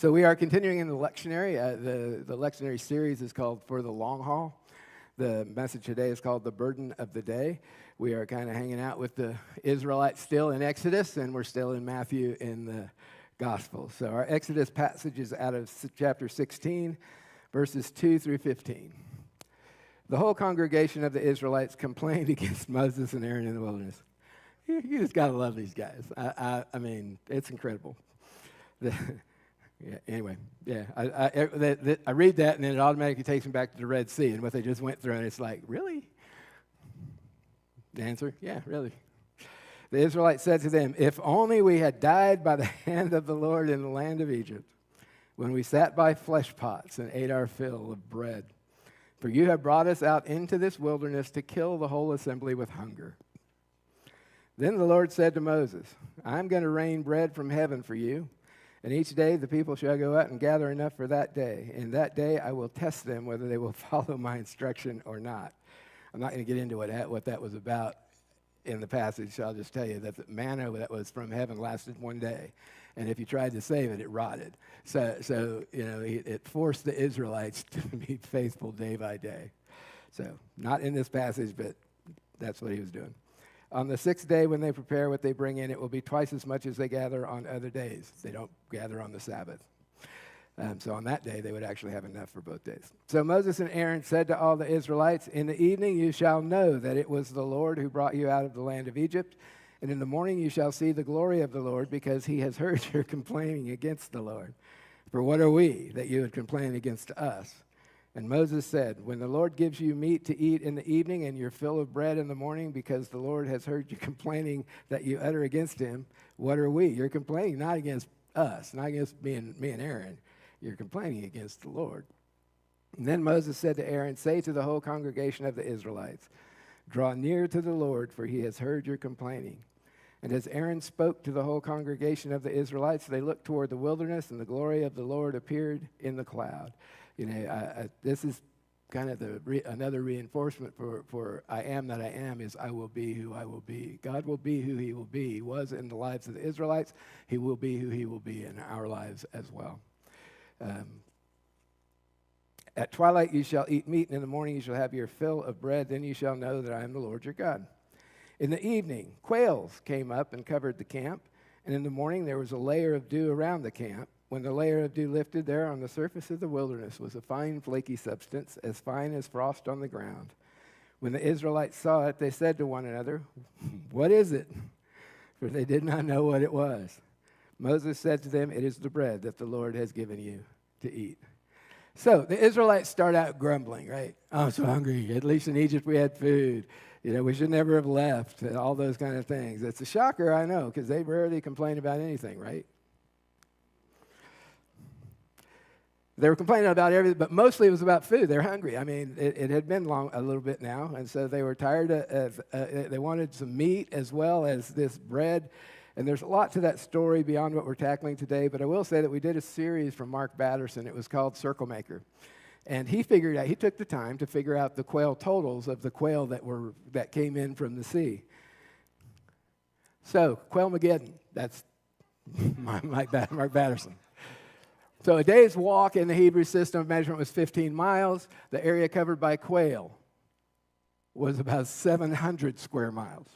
So we are continuing in the lectionary. The lectionary series is called For the Long Haul. The message today is called The Burden of the Day. We are kind of hanging out with the Israelites still in Exodus, and we're still in Matthew in the Gospel. So our Exodus passage is out of chapter 16, verses 2 through 15. The whole congregation of the Israelites complained against Moses and Aaron in the wilderness. You just got to love these guys. I mean, it's incredible. I read that, and then it automatically takes me back to the Red Sea and what they just went through, and it's like, really? The answer, yeah, really. The Israelites said to them, if only we had died by the hand of the Lord in the land of Egypt, when we sat by flesh pots and ate our fill of bread. For you have brought us out into this wilderness to kill the whole assembly with hunger. Then the Lord said to Moses, I'm going to rain bread from heaven for you, and each day the people shall go out and gather enough for that day. And that day I will test them whether they will follow my instruction or not. I'm not going to get into what that was about in the passage, so I'll just tell you that the manna that was from heaven lasted one day. And if you tried to save it, it rotted. So it forced the Israelites to be faithful day by day. So not in this passage, but that's what he was doing. On the sixth day, when they prepare what they bring in, it will be twice as much as they gather on other days. They don't gather on the Sabbath. So on that day, they would actually have enough for both days. So Moses and Aaron said to all the Israelites, in the evening you shall know that it was the Lord who brought you out of the land of Egypt. And in the morning you shall see the glory of the Lord, because he has heard your complaining against the Lord. For what are we that you would complain against us? And Moses said, when the Lord gives you meat to eat in the evening and your fill of bread in the morning, because the Lord has heard you complaining that you utter against him, what are we? You're complaining not against us, not against me and Aaron. You're complaining against the Lord. And then Moses said to Aaron, say to the whole congregation of the Israelites, draw near to the Lord, for he has heard your complaining. And as Aaron spoke to the whole congregation of the Israelites, they looked toward the wilderness, and the glory of the Lord appeared in the cloud. This is kind of another reinforcement for I am that I am is I will be who I will be. God will be who he will be. He was in the lives of the Israelites. He will be who he will be in our lives as well. At twilight you shall eat meat, and in the morning you shall have your fill of bread. Then you shall know that I am the Lord your God. In the evening, quails came up and covered the camp, and in the morning there was a layer of dew around the camp. When the layer of dew lifted, there on the surface of the wilderness was a fine flaky substance, as fine as frost on the ground. When the Israelites saw it, they said to one another, what is it? For they did not know what it was. Moses said to them, it is the bread that the Lord has given you to eat. So the Israelites start out grumbling, right? I'm so hungry. At least in Egypt we had food. We should never have left, and all those kind of things. It's a shocker, I know, because they rarely complain about anything, right? They were complaining about everything, but mostly it was about food. They're hungry. I mean, it had been a little bit now, and so they were tired they wanted some meat as well as this bread. And there's a lot to that story beyond what we're tackling today, but I will say that we did a series from Mark Batterson. It was called Circle Maker. And he took the time to figure out the quail totals of the quail that came in from the sea. So, Quailmageddon, that's Mark Batterson. So a day's walk in the Hebrew system of measurement was 15 miles. The area covered by quail was about 700 square miles.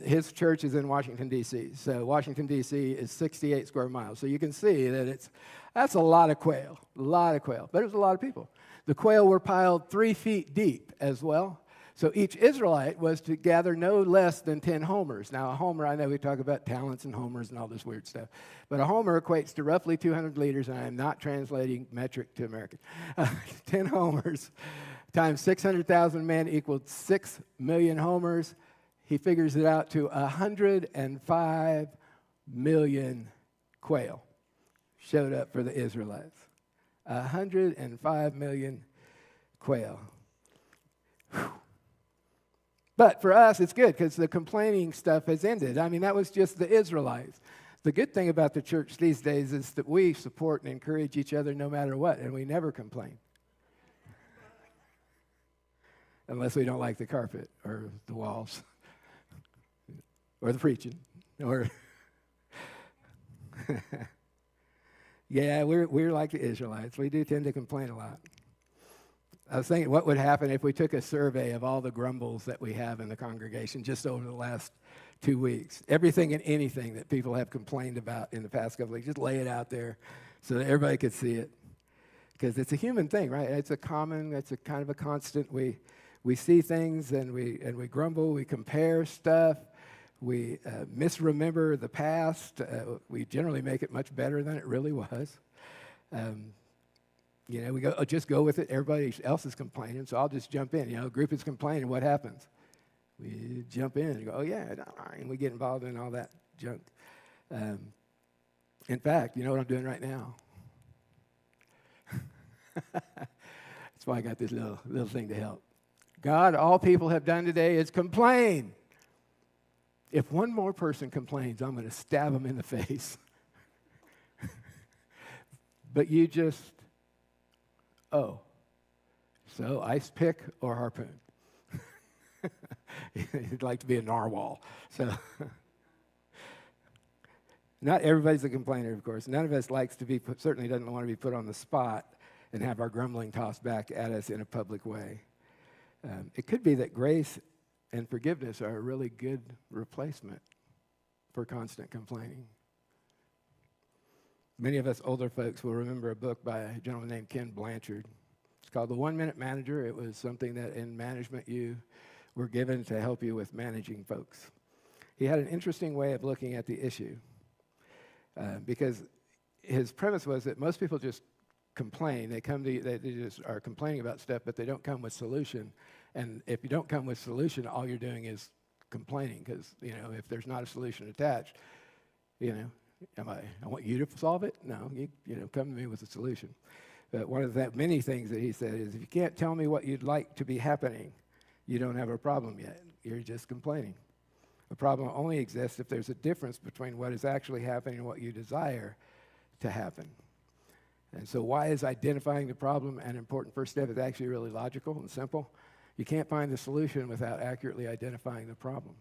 His church is in Washington, D.C., so Washington, D.C. is 68 square miles. So you can see that that's a lot of quail, but it was a lot of people. The quail were piled 3 feet deep as well. So each Israelite was to gather no less than 10 homers. Now, a homer, I know we talk about talents and homers and all this weird stuff, but a homer equates to roughly 200 liters, and I am not translating metric to American. 10 homers times 600,000 men equaled 6 million homers. He figures it out to 105 million quail showed up for the Israelites. 105 million quail. Whew. But for us, it's good because the complaining stuff has ended. I mean, that was just the Israelites. The good thing about the church these days is that we support and encourage each other no matter what, and we never complain. Unless we don't like the carpet or the walls or the preaching or Yeah, we're like the Israelites. We do tend to complain a lot. I was thinking, what would happen if we took a survey of all the grumbles that we have in the congregation just over the last 2 weeks? Everything and anything that people have complained about in the past couple of weeks, just lay it out there so that everybody could see it. Because it's a human thing, right? It's a kind of a constant. We see things and we grumble, we compare stuff, we misremember the past. We generally make it much better than it really was. We just go with it. Everybody else is complaining, so I'll just jump in. A group is complaining. What happens? We jump in and go, oh, yeah, and we get involved in all that junk. In fact, you know what I'm doing right now? That's why I got this little thing to help. God, all people have done today is complain. If one more person complains, I'm going to stab them in the face. But you just, so ice pick or harpoon? You'd like to be a narwhal. So, not everybody's a complainer, of course. None of us likes to be certainly doesn't want to be put on the spot and have our grumbling tossed back at us in a public way. It could be that grace and forgiveness are a really good replacement for constant complaining. Many of us older folks will remember a book by a gentleman named Ken Blanchard. It's called The 1 Minute Manager. It was something that in management you were given to help you with managing folks. He had an interesting way of looking at the issue because his premise was that most people just complain. They just are complaining about stuff, but they don't come with solution. And if you don't come with solution, all you're doing is complaining because, if there's not a solution attached, I want you to solve it? No, come to me with a solution. But one of the many things that he said is, if you can't tell me what you'd like to be happening, you don't have a problem yet. You're just complaining. A problem only exists if there's a difference between what is actually happening and what you desire to happen. And so why is identifying the problem an important first step? It's actually really logical and simple. You can't find the solution without accurately identifying the problem.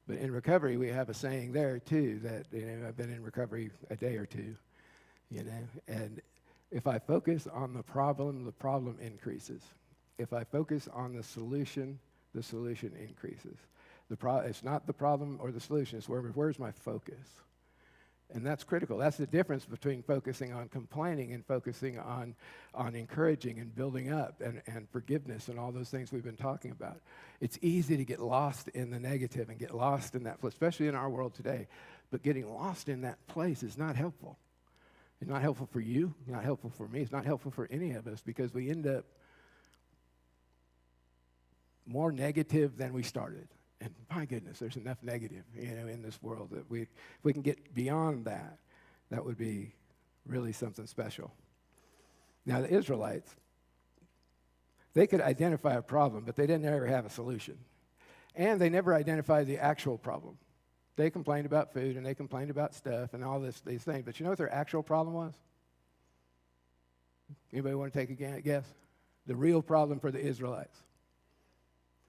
But in recovery, we have a saying there, too, that I've been in recovery a day or two, and if I focus on the problem increases. If I focus on the solution increases. It's not the problem or the solution, it's where's my focus? And that's critical. That's the difference between focusing on complaining and focusing on encouraging and building up and forgiveness and all those things we've been talking about. It's easy to get lost in the negative and get lost in that, especially in our world today. But getting lost in that place is not helpful. It's not helpful for you, not helpful for me. It's not helpful for any of us because we end up more negative than we started. And my goodness, there's enough negative, in this world that if we can get beyond that, that would be really something special. Now, the Israelites, they could identify a problem, but they didn't ever have a solution. And they never identified the actual problem. They complained about food, and they complained about stuff and all these things. But you know what their actual problem was? Anybody want to take a guess? The real problem for the Israelites.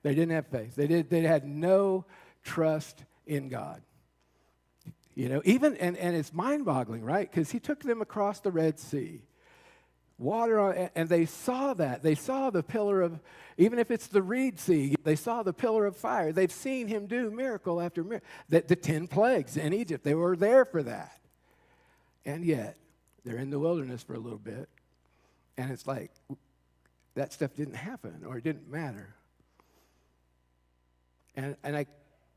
They didn't have faith. They had no trust in God. Even, and it's mind-boggling, right? Because he took them across the Red Sea. Water, and they saw that. They saw the pillar of, even if it's the Reed Sea, they saw the pillar of fire. They've seen him do miracle after miracle. The 10 plagues in Egypt, they were there for that. And yet, they're in the wilderness for a little bit, and it's like that stuff didn't happen or it didn't matter. And I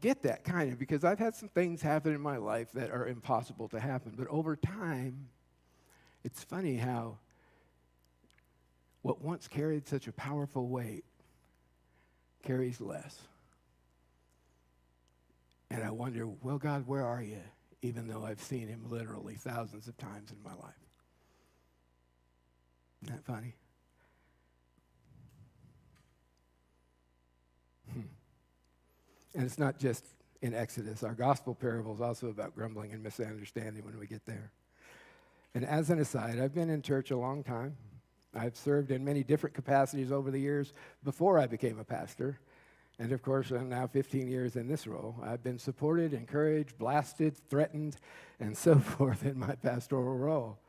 get that kind of because I've had some things happen in my life that are impossible to happen. But over time, it's funny how what once carried such a powerful weight carries less. And I wonder, well, God, where are you? Even though I've seen him literally thousands of times in my life. Isn't that funny? And it's not just in Exodus. Our gospel parable is also about grumbling and misunderstanding when we get there. And as an aside, I've been in church a long time. I've served in many different capacities over the years before I became a pastor. And of course, I'm now 15 years in this role. I've been supported, encouraged, blasted, threatened, and so forth in my pastoral role.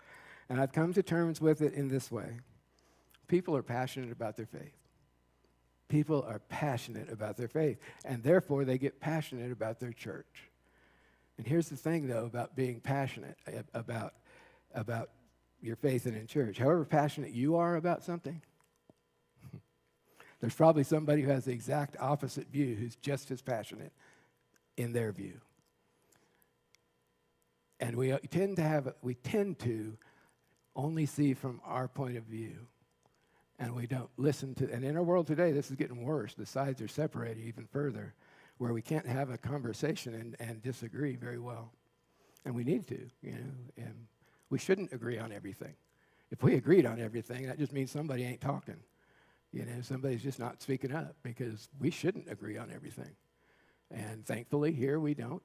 And I've come to terms with it in this way. People are passionate about their faith. People are passionate about their faith, and therefore they get passionate about their church. And here's the thing, though, about being passionate about your faith and in church. However passionate you are about something, there's probably somebody who has the exact opposite view who's just as passionate in their view. And we tend to only see from our point of view. And we don't listen to, and in our world today, this is getting worse. The sides are separated even further, where we can't have a conversation and disagree very well. And we need to, and we shouldn't agree on everything. If we agreed on everything, that just means somebody ain't talking. Somebody's just not speaking up, because we shouldn't agree on everything. And thankfully, here we don't.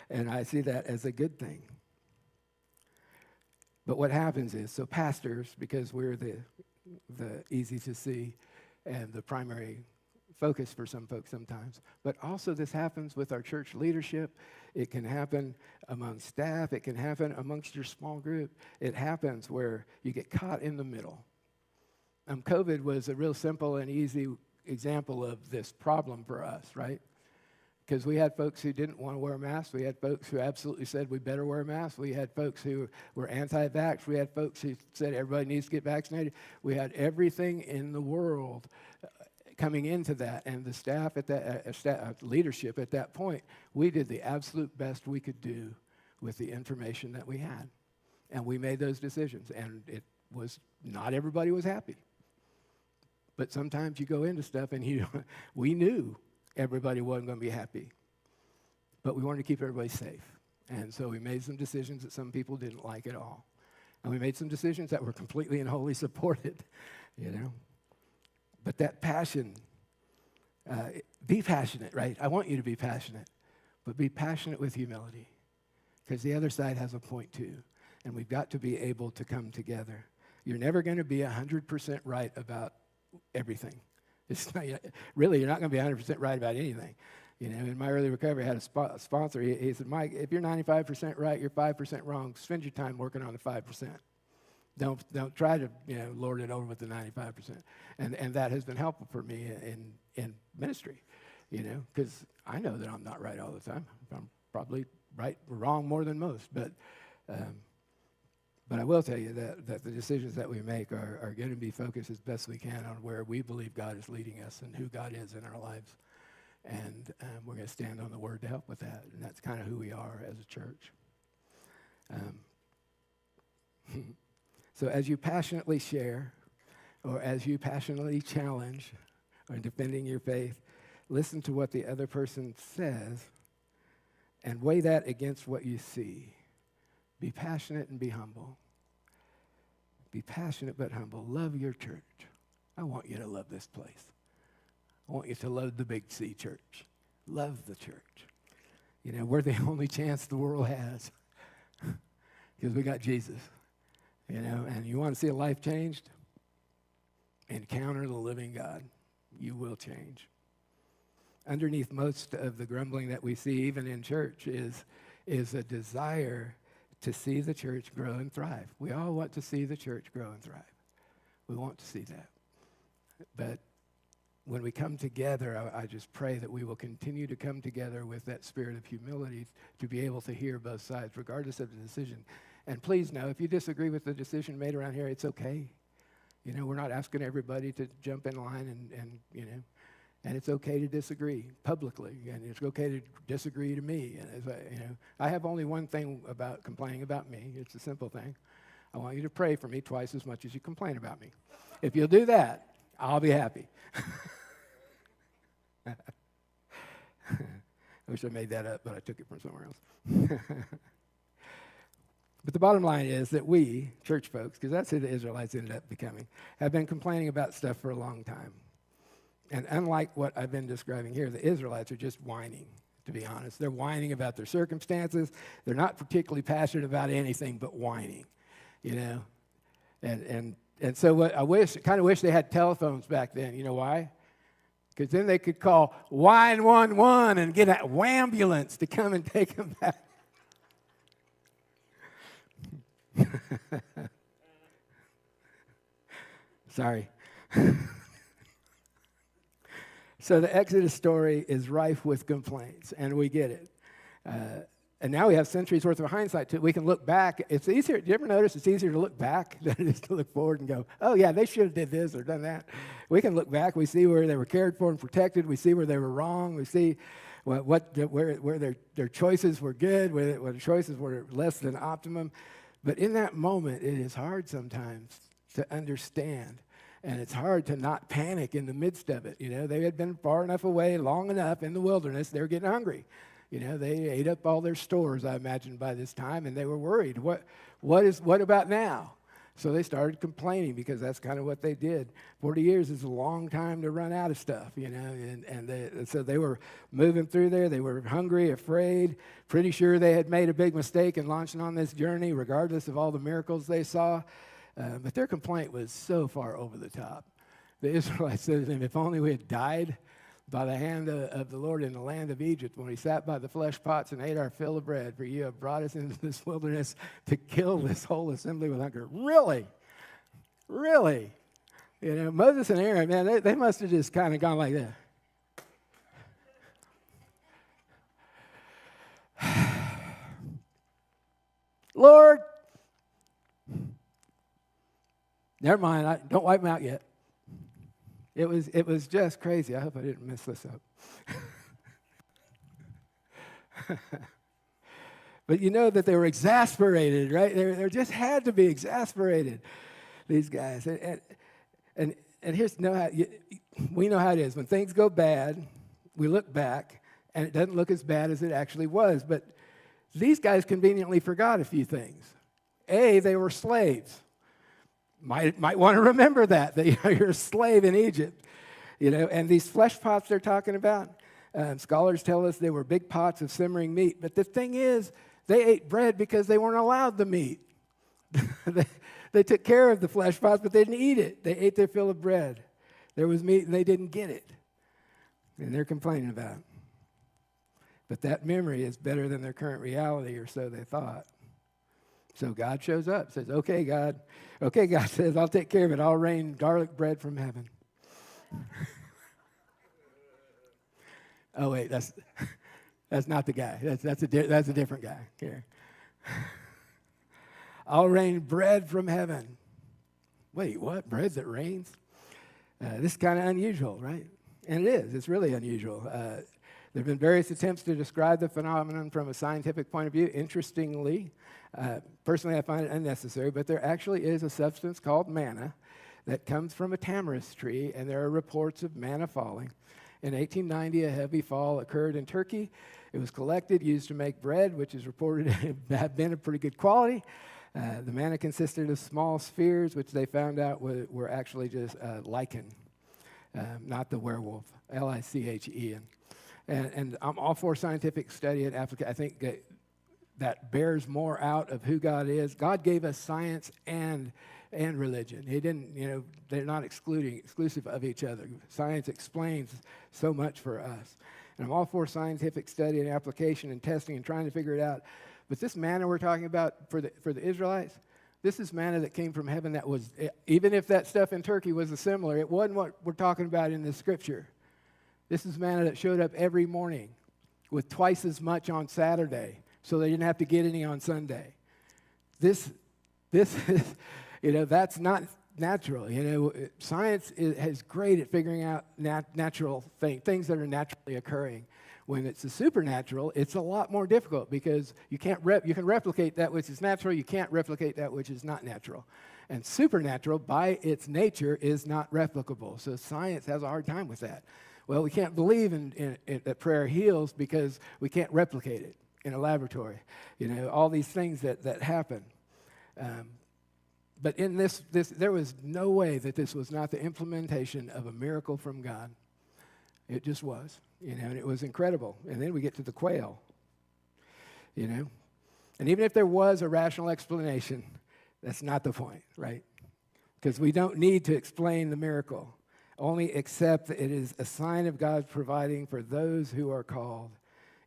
And I see that as a good thing. But what happens is, so pastors, because we're the easy to see and the primary focus for some folks sometimes, but also this happens with our church leadership. It can happen among staff. It can happen amongst your small group. It happens where you get caught in the middle. COVID was a real simple and easy example of this problem for us, right? Because we had folks who didn't want to wear masks. We had folks who absolutely said we better wear masks. We had folks who were anti-vax. We had folks who said everybody needs to get vaccinated. We had everything in the world coming into that. And the staff at that leadership at that point, we did the absolute best we could do with the information that we had. And we made those decisions. And it was, not everybody was happy. But sometimes you go into stuff and we knew everybody wasn't going to be happy. But we wanted to keep everybody safe. And so we made some decisions that some people didn't like at all. And we made some decisions that were completely and wholly supported, But that passion, be passionate, right? I want you to be passionate. But be passionate with humility. Because the other side has a point too. And we've got to be able to come together. You're never going to be 100% right about everything. Really, you're not going to be 100% right about anything. In my early recovery, I had a sponsor. He said, Mike, if you're 95% right, you're 5% wrong. Spend your time working on the 5%. Don't try to lord it over with the 95%. And that has been helpful for me in ministry, because I know that I'm not right all the time. I'm probably right or wrong more than most, but I will tell you that the decisions that we make are going to be focused as best we can on where we believe God is leading us and who God is in our lives. And we're going to stand on the Word to help with that. And that's kind of who we are as a church. So as you passionately share, or as you passionately challenge or defending your faith, listen to what the other person says and weigh that against what you see. Be passionate and be humble. Be passionate but humble. Love your church. I want you to love this place. I want you to love the Big C church. Love the church. We're the only chance the world has because we got Jesus. And you want to see a life changed? Encounter the living God. You will change. Underneath most of the grumbling that we see, even in church, is a desire to see the church grow and thrive. We all want to see the church grow and thrive. We want to see that. But when we come together, I just pray that we will continue to come together with that spirit of humility to be able to hear both sides, regardless of the decision. And please know, if you disagree with the decision made around here, it's okay. We're not asking everybody to jump in line and it's okay to disagree publicly, and it's okay to disagree to me. And I have only one thing about complaining about me. It's a simple thing. I want you to pray for me twice as much as you complain about me. If you'll do that, I'll be happy. I wish I made that up, but I took it from somewhere else. But the bottom line is that we, church folks, because that's who the Israelites ended up becoming, have been complaining about stuff for a long time. And unlike what I've been describing here, the Israelites are just whining, to be honest. They're whining about their circumstances. They're not particularly passionate about anything but whining, And so what I kind of wish they had telephones back then. You know why? Because then they could call 911 and get an ambulance to come and take them back. Sorry. So the Exodus story is rife with complaints, and we get it. And now we have centuries worth of hindsight to it. We can look back. It's easier. Do you ever notice it's easier to look back than it is to look forward and go, oh, yeah, they should have did this or done that. We can look back. We see where they were cared for and protected. We see where they were wrong. We see where their choices were good, where their choices were less than optimum. But in that moment, it is hard sometimes to understand. And it's hard to not panic in the midst of it. You know, they had been far enough away, long enough in the wilderness, they were getting hungry. You know, they ate up all their stores, I imagine, by this time, and they were worried. What about now? So they started complaining because that's kind of what they did. 40 years is a long time to run out of stuff, you know, so they were moving through there. They were hungry, afraid, pretty sure they had made a big mistake in launching on this journey, regardless of all the miracles they saw. But their complaint was so far over the top. The Israelites said to them, if only we had died by the hand of the Lord in the land of Egypt, when we sat by the flesh pots and ate our fill of bread, for you have brought us into this wilderness to kill this whole assembly with hunger. Really? Really? You know, Moses and Aaron, man, they must have just kind of gone like this. Lord, never mind, don't wipe them out yet. It was just crazy. I hope I didn't mess this up. But you know that they were exasperated, right? They just had to be exasperated, these guys. And here's we know how it is. When things go bad, we look back, and it doesn't look as bad as it actually was. But these guys conveniently forgot a few things. A, they were slaves. Might want to remember that you're a slave in Egypt, you know. And these flesh pots they're talking about, scholars tell us they were big pots of simmering meat. But the thing is, they ate bread because they weren't allowed the meat. They took care of the flesh pots, but they didn't eat it. They ate their fill of bread. There was meat, and they didn't get it, and they're complaining about it. But that memory is better than their current reality, or so they thought. So God shows up, says, okay, God says, I'll take care of it. I'll rain garlic bread from heaven. Oh, wait, that's not the guy. That's a different guy. Here. I'll rain bread from heaven. Wait, what? Bread that rains? This is kind of unusual, right? And it is. It's really unusual. There have been various attempts to describe the phenomenon from a scientific point of view. Interestingly, personally, I find it unnecessary, but there actually is a substance called manna that comes from a tamarisk tree, and there are reports of manna falling. In 1890, a heavy fall occurred in Turkey. It was collected, used to make bread, which is reported to have been of pretty good quality. The manna consisted of small spheres, which they found out were actually just lichen, not the werewolf, L-I-C-H-E-N. And I'm all for scientific study and application. I think that bears more out of who God is. God gave us science and religion. He didn't, you know, they're not exclusive of each other. Science explains so much for us. And I'm all for scientific study and application and testing and trying to figure it out. But this manna we're talking about for the Israelites, this is manna that came from heaven that was, even if that stuff in Turkey was similar, it wasn't what we're talking about in the scripture. This is manna that showed up every morning with twice as much on Saturday, so they didn't have to get any on Sunday. This is, you know, that's not natural. You know, science is great at figuring out natural things that are naturally occurring. When it's the supernatural, it's a lot more difficult because you can replicate that which is natural. You can't replicate that which is not natural. And supernatural, by its nature, is not replicable. So science has a hard time with that. Well, we can't believe in that prayer heals because we can't replicate it in a laboratory. You know, all these things that happen. But in this, there was no way that this was not the implementation of a miracle from God. It just was, you know, and it was incredible. And then we get to the quail, you know. And even if there was a rational explanation, that's not the point, right? Because we don't need to explain the miracle. Only accept that it is a sign of God's providing for those who are called,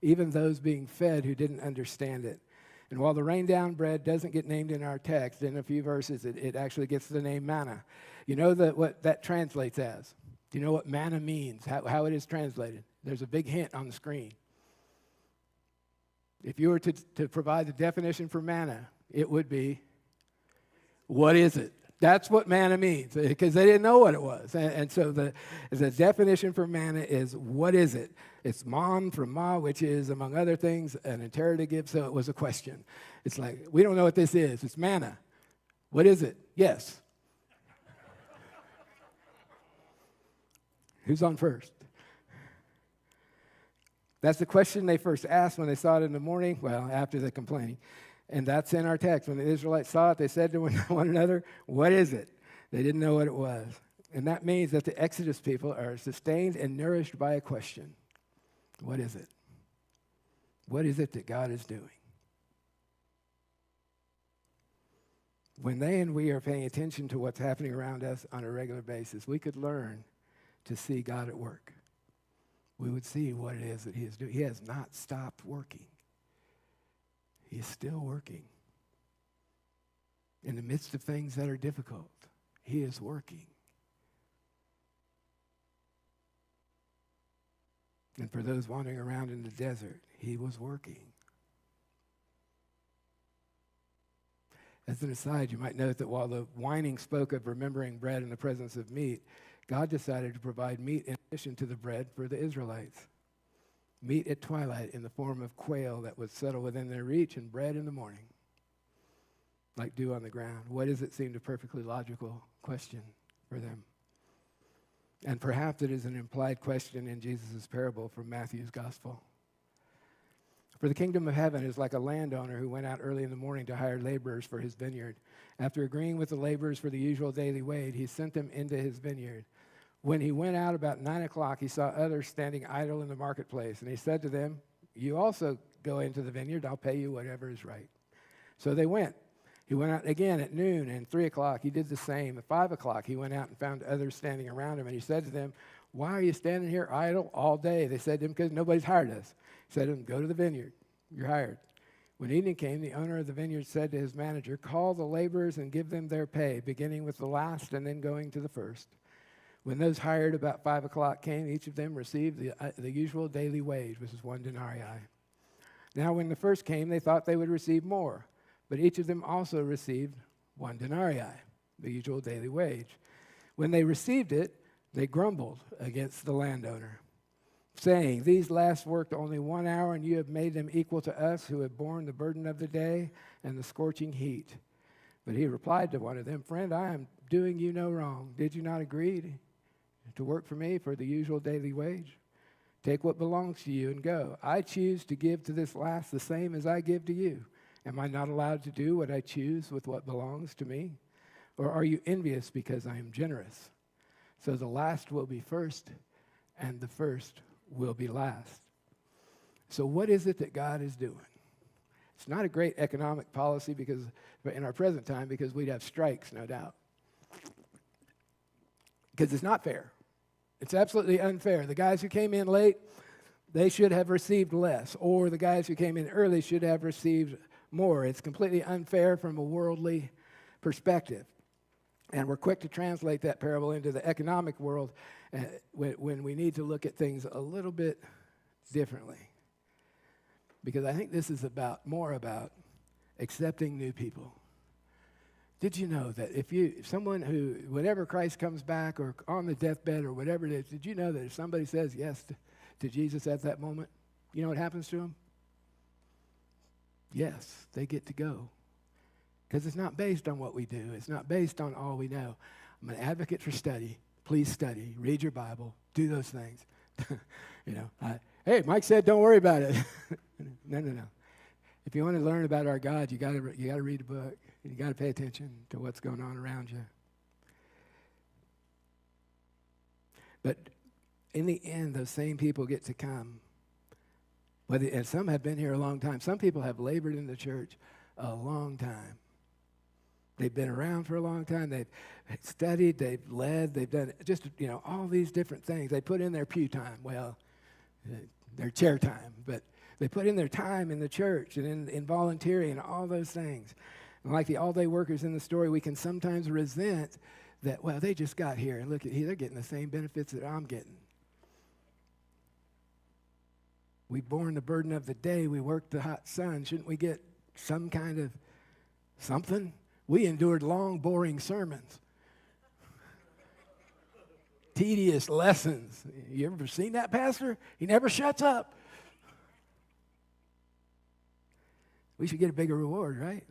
even those being fed who didn't understand it. And while the rain down bread doesn't get named in our text, in a few verses it actually gets the name manna. You know what that translates as? Do you know what manna means, how it is translated? There's a big hint on the screen. If you were to provide the definition for manna, it would be, what is it? That's what manna means, because they didn't know what it was. And so the definition for manna is, what is it? It's man from ma, which is, among other things, an interrogative, so it was a question. It's like, we don't know what this is. It's manna. What is it? Yes. Who's on first? That's the question they first asked when they saw it in the morning, well, after the complaining. And that's in our text. When the Israelites saw it, they said to one another, what is it? They didn't know what it was. And that means that the Exodus people are sustained and nourished by a question. What is it? What is it that God is doing? When they and we are paying attention to what's happening around us on a regular basis, we could learn to see God at work. We would see what it is that he is doing. He has not stopped working. He is still working. In the midst of things that are difficult, he is working. And for those wandering around in the desert, he was working. As an aside, you might note that while the whining spoke of remembering bread in the presence of meat, God decided to provide meat in addition to the bread for the Israelites. Meat at twilight in the form of quail that would settle within their reach, and bread in the morning, like dew on the ground. What does it seem a perfectly logical question for them? And perhaps it is an implied question in Jesus' parable from Matthew's gospel. For the kingdom of heaven is like a landowner who went out early in the morning to hire laborers for his vineyard. After agreeing with the laborers for the usual daily wage, he sent them into his vineyard. When he went out about 9 o'clock, he saw others standing idle in the marketplace, and he said to them, you also go into the vineyard, I'll pay you whatever is right. So they went. He went out again at noon, and 3 o'clock he did the same. At 5 o'clock he went out and found others standing around him, and he said to them, why are you standing here idle all day? They said to him, because nobody's hired us. He said to them, go to the vineyard, you're hired. When evening came, the owner of the vineyard said to his manager, call the laborers and give them their pay, beginning with the last and then going to the first. When those hired about 5 o'clock came, each of them received the usual daily wage, which is 1 denarii. Now when the first came, they thought they would receive more, but each of them also received 1 denarii, the usual daily wage. When they received it, they grumbled against the landowner, saying, these last worked only 1 hour, and you have made them equal to us who have borne the burden of the day and the scorching heat. But he replied to one of them, friend, I am doing you no wrong. Did you not agree to work for me for the usual daily wage? Take what belongs to you and go. I choose to give to this last the same as I give to you. Am I not allowed to do what I choose with what belongs to me? Or are you envious because I am generous? So the last will be first, and the first will be last. So what is it that God is doing? It's not a great economic policy because in our present time, because we'd have strikes, no doubt. Because it's not fair. It's absolutely unfair. The guys who came in late, they should have received less, or the guys who came in early should have received more. It's completely unfair from a worldly perspective. And we're quick to translate that parable into the economic world when we need to look at things a little bit differently. Because I think this is more about accepting new people. Did you know that if someone who, whenever Christ comes back or on the deathbed or whatever it is, did you know that if somebody says yes to Jesus at that moment, you know what happens to them? Yes, they get to go. Because it's not based on what we do. It's not based on all we know. I'm an advocate for study. Please study. Read your Bible. Do those things. Hey, Mike said don't worry about it. No. If you want to learn about our God, you got to read the book. You got to pay attention to what's going on around you. But in the end, those same people get to come. And some have been here a long time. Some people have labored in the church a long time. They've been around for a long time. They've studied, they've led, they've done just, all these different things. They put in their pew time, their chair time, but they put in their time in the church and in volunteering and all those things. And like the all-day workers in the story, we can sometimes resent that, they just got here, and look at here, they're getting the same benefits that I'm getting. We've borne the burden of the day. We worked the hot sun. Shouldn't we get some kind of something? We endured long, boring sermons. Tedious lessons. You ever seen that pastor? He never shuts up. We should get a bigger reward, right?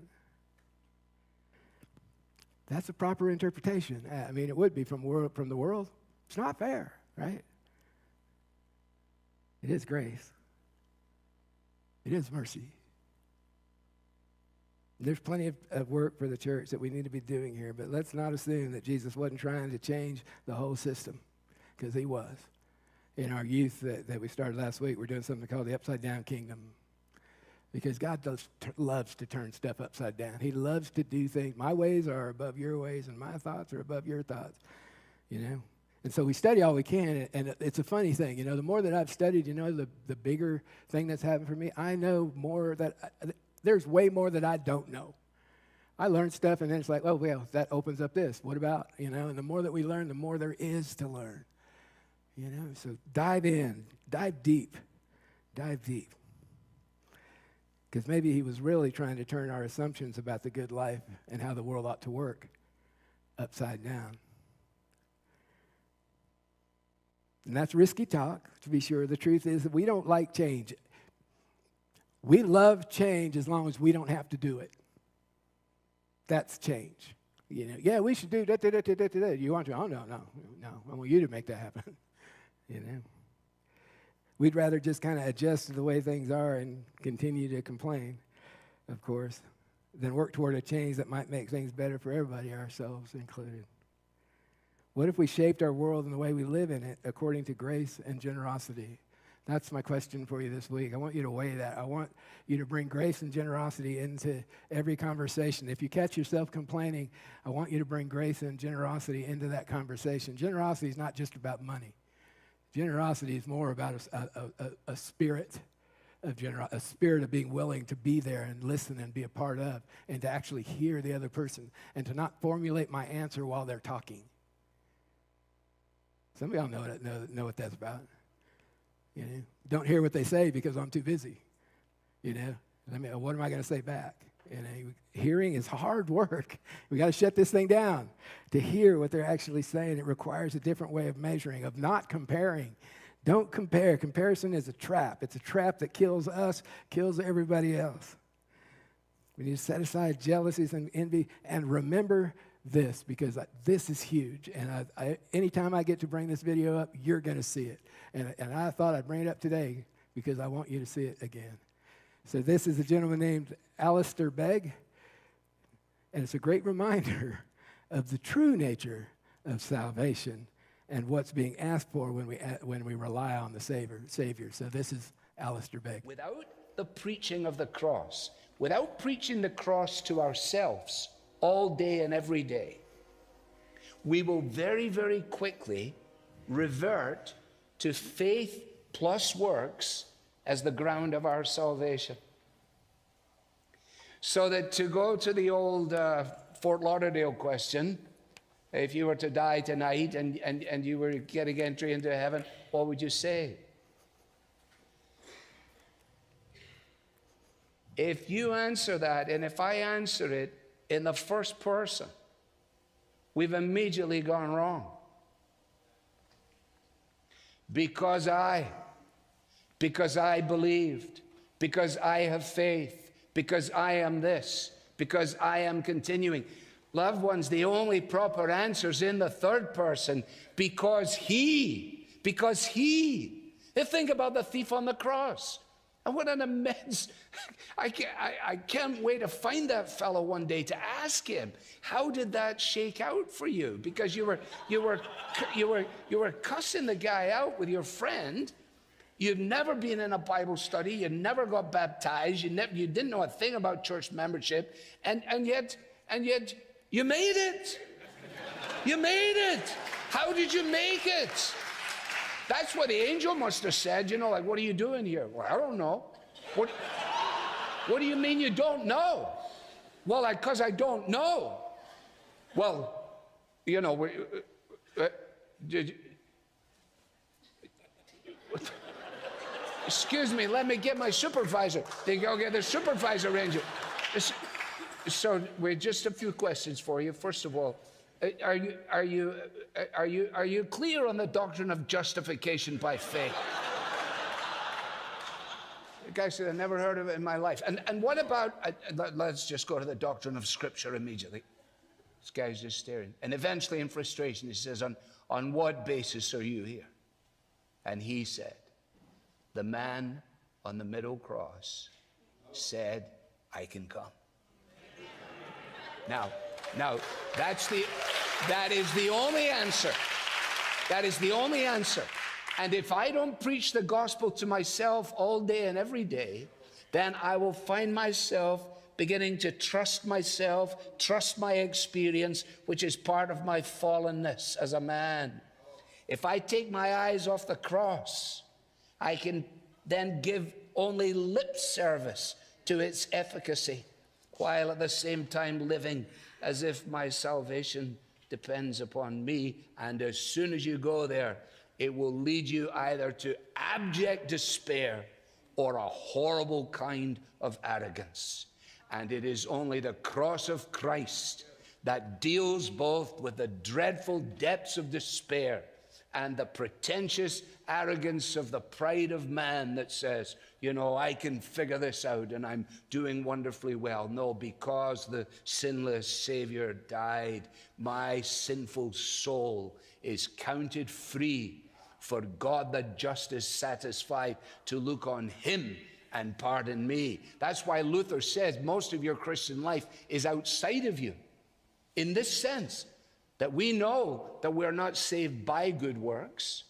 That's a proper interpretation. I mean, it would be from the world. It's not fair, right? It is grace. It is mercy. There's plenty of work for the church that we need to be doing here, but let's not assume that Jesus wasn't trying to change the whole system, because he was. In our youth that we started last week, we're doing something called the upside-down kingdom, because God loves to turn stuff upside down. He loves to do things. My ways are above your ways, and my thoughts are above your thoughts, And so we study all we can, and it's a funny thing. The more that I've studied, the bigger thing that's happened for me, I know more there's way more that I don't know. I learn stuff, and then it's like, that opens up this. What about, and the more that we learn, the more there is to learn. So dive in, dive deep. Because maybe he was really trying to turn our assumptions about the good life and how the world ought to work upside down. And that's risky talk, to be sure. The truth is that we don't like change. We love change as long as we don't have to do it. That's change. We should do that. You want to? Oh, no. I want you to make that happen. We'd rather just kind of adjust to the way things are and continue to complain, of course, than work toward a change that might make things better for everybody, ourselves included. What if we shaped our world and the way we live in it according to grace and generosity? That's my question for you this week. I want you to weigh that. I want you to bring grace and generosity into every conversation. If you catch yourself complaining, I want you to bring grace and generosity into that conversation. Generosity is not just about money. Generosity is more about a spirit of a spirit of being willing to be there and listen and be a part of, and to actually hear the other person, and to not formulate my answer while they're talking. Some of y'all know what that's about. Don't hear what they say because I'm too busy. What am I going to say back? Hearing is hard work. We got to shut this thing down to hear what they're actually saying. It requires a different way of measuring, of not comparing. Don't compare. Comparison is a trap. It's a trap that kills us, kills everybody else. We need to set aside jealousies and envy and remember this, because this is huge. And anytime I get to bring this video up, you're going to see it. And I thought I'd bring it up today because I want you to see it again. So this is a gentleman named Alistair Begg, and it's a great reminder of the true nature of salvation and what's being asked for when we rely on the Savior. So this is Alistair Begg. Without the preaching of the cross, without preaching the cross to ourselves all day and every day, we will very, very quickly revert to faith plus works as the ground of our salvation. So that, to go to the old Fort Lauderdale question, if you were to die tonight and you were getting entry into heaven, what would you say? If you answer that, and if I answer it in the first person, we've immediately gone wrong. Because I believed, because I have faith, because I am this, because I am continuing. Loved ones, the only proper answer is in the third person, because he. Think about the thief on the cross. And what an immense, I can't wait to find that fellow one day to ask him, how did that shake out for you? Because you were cussing the guy out with your friend. You've never been in a Bible study. You never got baptized. You didn't know a thing about church membership. And yet You made it. You made it. How did you make it? That's what the angel must have said, you know, like, what are you doing here? Well, I don't know. What do you mean you don't know? Well, because I don't know. Well, you know, excuse me, let me get my supervisor. They go get the supervisor angel. So, wait, just a few questions for you. First of all, are you clear on the doctrine of justification by faith? The guy said, I never heard of it in my life. And what about, let's just go to the doctrine of Scripture immediately. This guy's just staring. And eventually, in frustration, he says, on what basis are you here? And he said, the man on the middle cross said, I can come. Now, that is the only answer. That is the only answer. And if I don't preach the gospel to myself all day and every day, then I will find myself beginning to trust myself, trust my experience, which is part of my fallenness as a man. If I take my eyes off the cross, I can then give only lip service to its efficacy, while at the same time living as if my salvation depends upon me. And as soon as you go there, it will lead you either to abject despair or a horrible kind of arrogance. And it is only the cross of Christ that deals both with the dreadful depths of despair and the pretentious arrogance of the pride of man that says, you know, I can figure this out and I'm doing wonderfully well. No, because the sinless Savior died, my sinful soul is counted free, for God the just is satisfied to look on him and pardon me. That's why Luther says most of your Christian life is outside of you, in this sense, that we know that we're not saved by good works.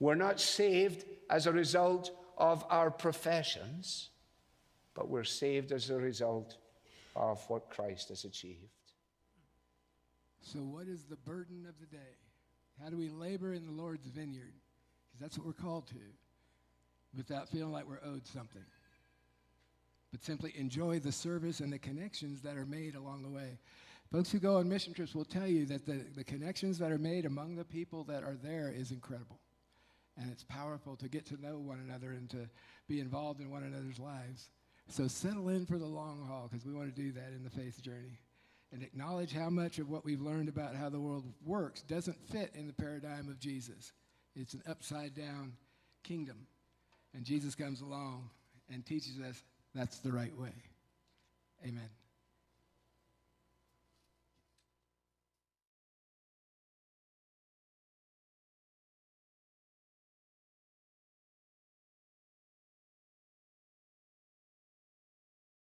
We're not saved as a result of our professions, but we're saved as a result of what Christ has achieved. So what is the burden of the day? How do we labor in the Lord's vineyard? Because that's what we're called to, without feeling like we're owed something, but simply enjoy the service and the connections that are made along the way. Folks who go on mission trips will tell you that the connections that are made among the people that are there is incredible. And it's powerful to get to know one another and to be involved in one another's lives. So settle in for the long haul, because we want to do that in the faith journey. And acknowledge how much of what we've learned about how the world works doesn't fit in the paradigm of Jesus. It's an upside-down kingdom. And Jesus comes along and teaches us that's the right way. Amen.